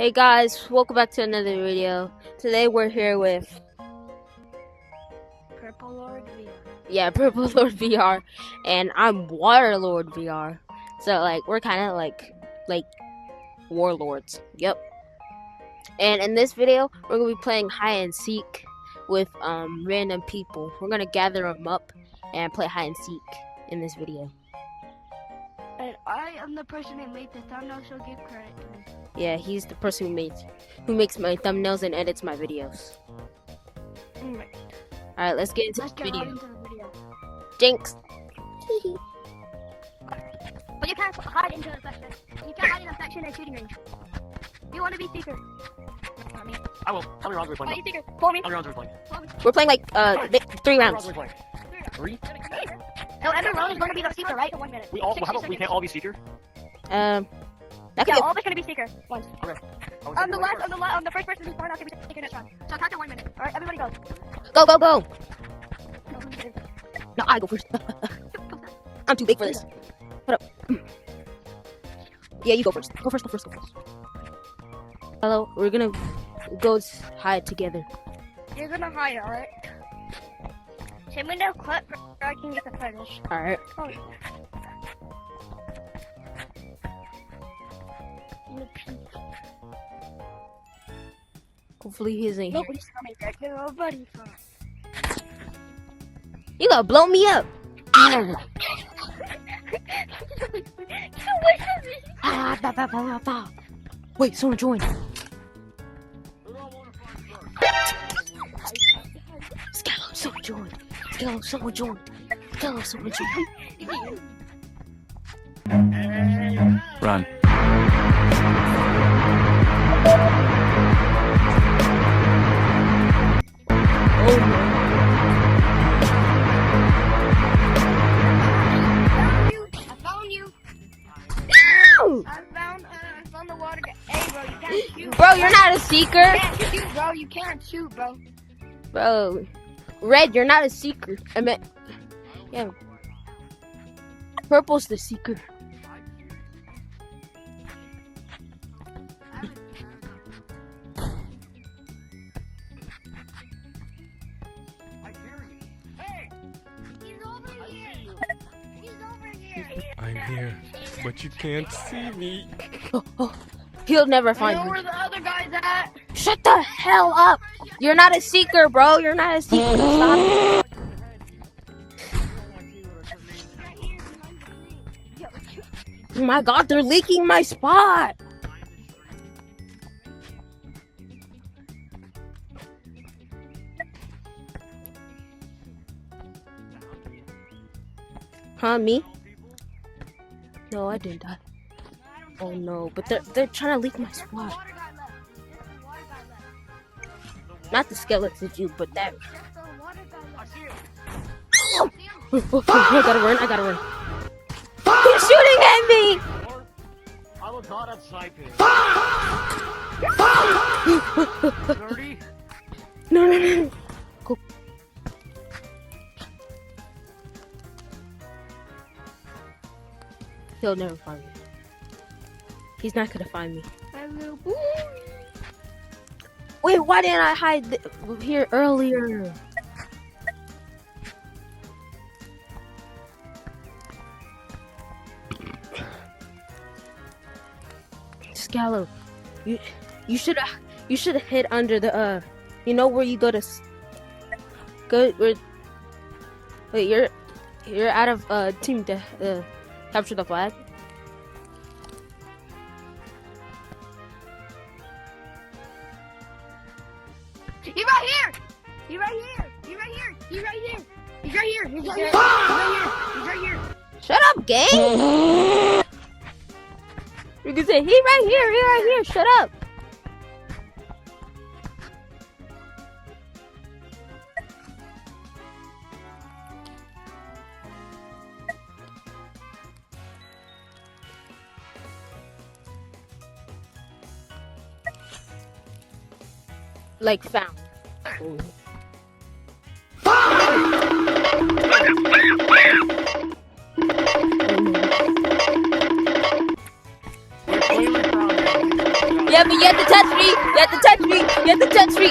Hey guys, welcome back to another video. Today we're here with Purple Lord VR. Purple Lord VR, and I'm Water Lord VR. So we're kind of like warlords. Yep. And in this video, we're gonna be playing hide and seek with random people. We're gonna gather them up and play hide and seek in this video. And I am the person who made the thumbnail, so give credit to me. Yeah, he's the person who makes my thumbnails and edits my videos. Alright. Alright, let's get into Let's the get video. right into the video. Jinx. But you can't hide into a section. You can't hide in a section and shooting range. You want to be seeker. Not me. I will. How many rounds are we Why playing? you seeker? For me. How many rounds are we playing? We're playing 3 How rounds. many rounds are we playing? 3? No, every round is going to be the seeker, right? 1 minute. We all. How about we can't all be seeker? That could Yeah, be all of us going to be seeker once. Okay. On the first person who's born out to be seeker next round. So count to 1 minute. Alright, everybody go. go. No, No, I go first. I'm too big for this. Hold up. Yeah, you go first. Go first. Hello, we're gonna go hide together. You're gonna hide, alright? Send me the clip so I can get the finish. Alright. Oh. Hopefully he isn't here. Nobody's coming back. Nobody's coming. You gonna blow me up. Wait, someone joined. Scalo, someone joined. Run. Oh no. I found you. No! I found the water. Hey, bro, you can't shoot. Bro, you're not a seeker. You can't shoot, bro. You can't shoot, bro. Bro. Red, you're not a seeker. I meant, yeah. Purple's the seeker. He's over here. He's over here. I'm here, but you can't see me. Oh. He'll never I find know me. where the other guy's at. Shut the hell up! You're not a seeker, bro. You're not a seeker. Stop it. Oh my god, they're leaking my spot. Huh, me? No, I didn't die. Oh no, but they're trying to leak my spot. Not the skeletons, you, but that. I gotta run. He's shooting at me! I was not at sniping. 30. No. Go. He'll never find me. He's not gonna find me. Wait, why didn't I hide here earlier? Scalo, you should have hid under the you know where you go to go where. Wait, you're out of team to capture the flag. He's right here. He's right here. Shut up, gang! You can say, he right here, shut up! Like found. Yeah, but you have to touch me. You have to touch me. You have to touch me.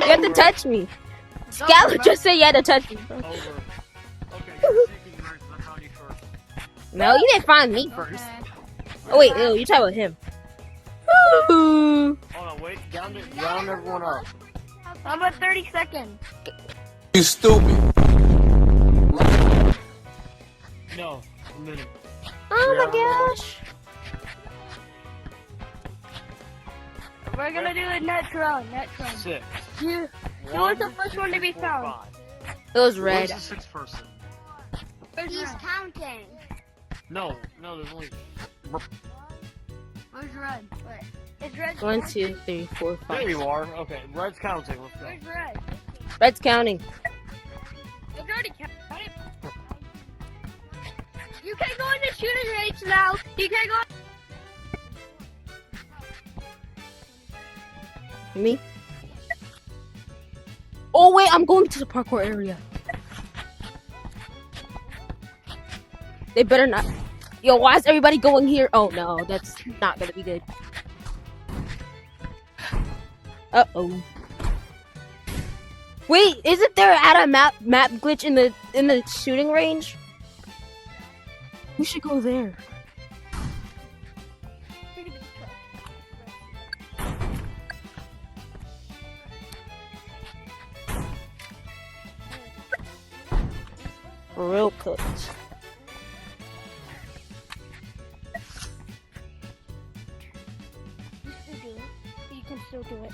You have to touch me. Scalo just said you had to touch me. Over. Okay, you're seeking mercy. I found you first. No, you didn't find me first. Okay. Oh wait, no, you talking about him. Hold on, wait. Round everyone up. How about 30 seconds? You stupid. No, a minute. Oh my gosh. We're gonna do a net run. 6. You was the first one to be found? 5. It was Where's red. the sixth person? He's counting. No, there's only. Where's red? Wait. It's red. 1, 2, 3, 4, There 5. you are. Okay, red's counting. Let's go. Where's red? Red's counting. It's already counted. You can't go in the shooting range now. You can't go. Me? Oh wait, I'm going to the parkour area. They better not. Yo, why is everybody going here? Oh no, that's not gonna be good. Uh-oh. Wait, isn't there a map glitch in the shooting range? We should go there. Real cooked. You can still do it.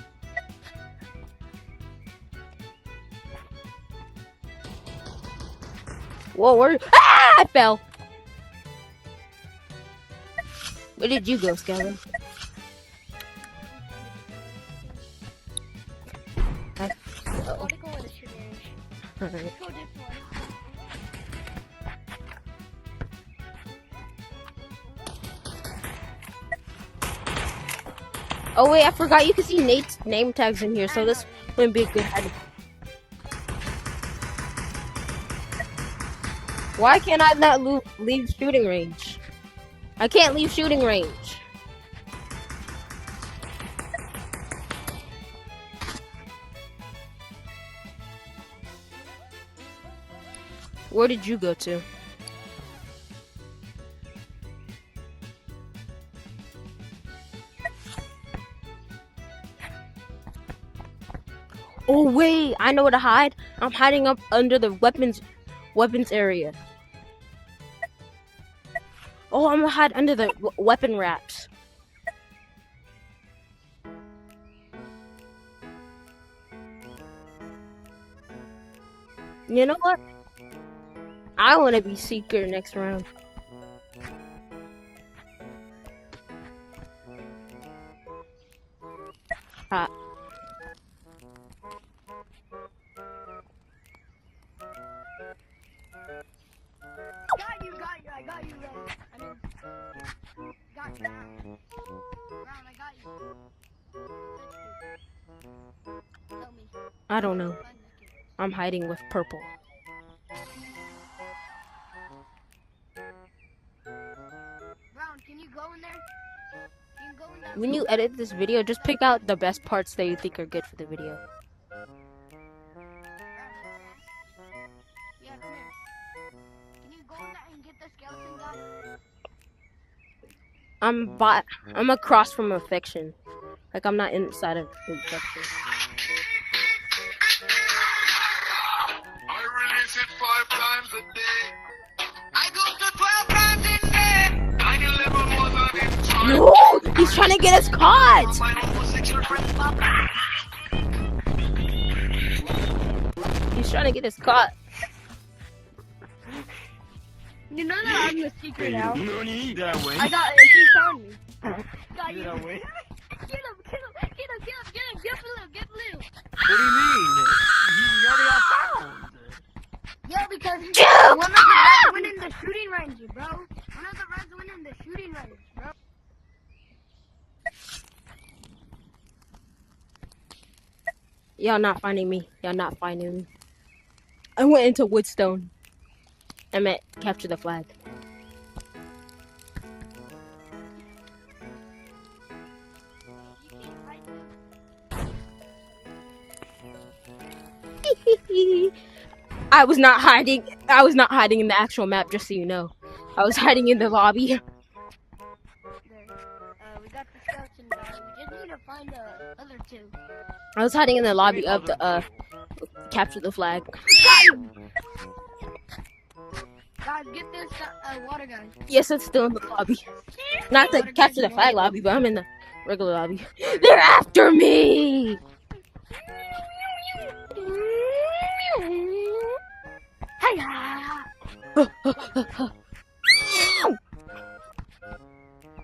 Whoa, where? Ah! I fell. Where did you go, Scalo? I want to go in the shooting range. Alright. Let's go this one. Oh wait, I forgot you can see Nate's name tags in here, so this wouldn't be a good idea. Why can't I not leave shooting range? I can't leave shooting range. Where did you go to? Oh wait, I know where to hide. I'm hiding up under the weapons area. Oh, I'm gonna hide under the weapon racks. You know what? I want to be Seeker next round. Hot. I got you, Red. I mean, got you. Brown, I got you. Tell me. I don't know. I'm hiding with purple. Brown, can you go in there? Can you go in there? When you edit this video, just pick out the best parts that you think are good for the video. Yeah, come here. Can you go in there and get the skeleton guy? I'm across from affection. Like I'm not inside of affection. I release it 5 times a day. I go to 12 times in day. 9/11 was an time. No! He's trying to get us caught! My homosexual friends pop. He's trying to get us caught. You know that I'm the secret now. Did I win? I got it. He found me. Got Did you. I win? Get blue. What do you mean? You already got found. Yeah, because one of the reds went in the shooting range, bro. One of the reds went in the shooting range, bro. Y'all not finding me. Y'all not finding me. I went into Woodstone. I meant capture the flag. I was not hiding. I was not hiding in the actual map, just so you know. I was hiding in the lobby. There. We got the skeleton guy. We just need to find the other two. I was hiding in the lobby of the capture the flag. Guys, get this water gun. Yes, it's still in the lobby. Not the capture the flag lobby, but I'm in the regular lobby. They're after me.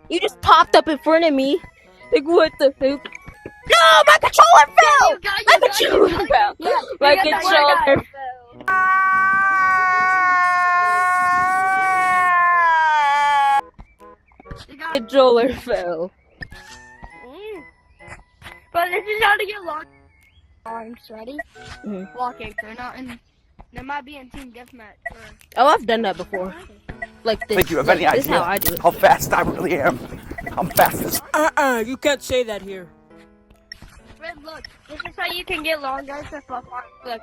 You just popped up in front of me. Like, what the heck? No, my controller fell! My controller fell! My controller fell! Controller fell. But this is how to get long arms. Ready? Mhm. Walking. They're not in. They might be in team deathmatch. Oh, I've done that before. Like this. Think you have Like, any this is idea how I do it. how fast I really am? I'm fast as You can't say that here. Red, look. This is how you can get long guys with fluff arms. Look.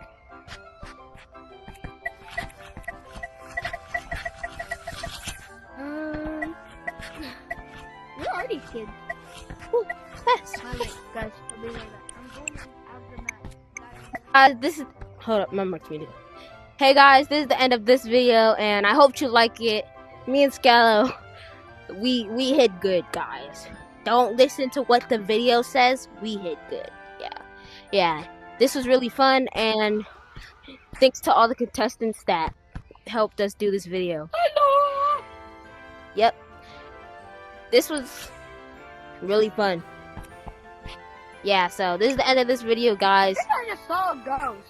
Where are these kids? Yes. Guys, I'll be right back. I'm going out the map. This is. Hold up, my mic's muted. Hey guys, this is the end of this video, and I hope you like it. Me and Scalo, we hit good, guys. Don't listen to what the video says. We hit good. Yeah. This was really fun, and thanks to all the contestants that helped us do this video. Hello. Yep. This was really fun. Yeah, so this is the end of this video, guys. I just saw a ghost.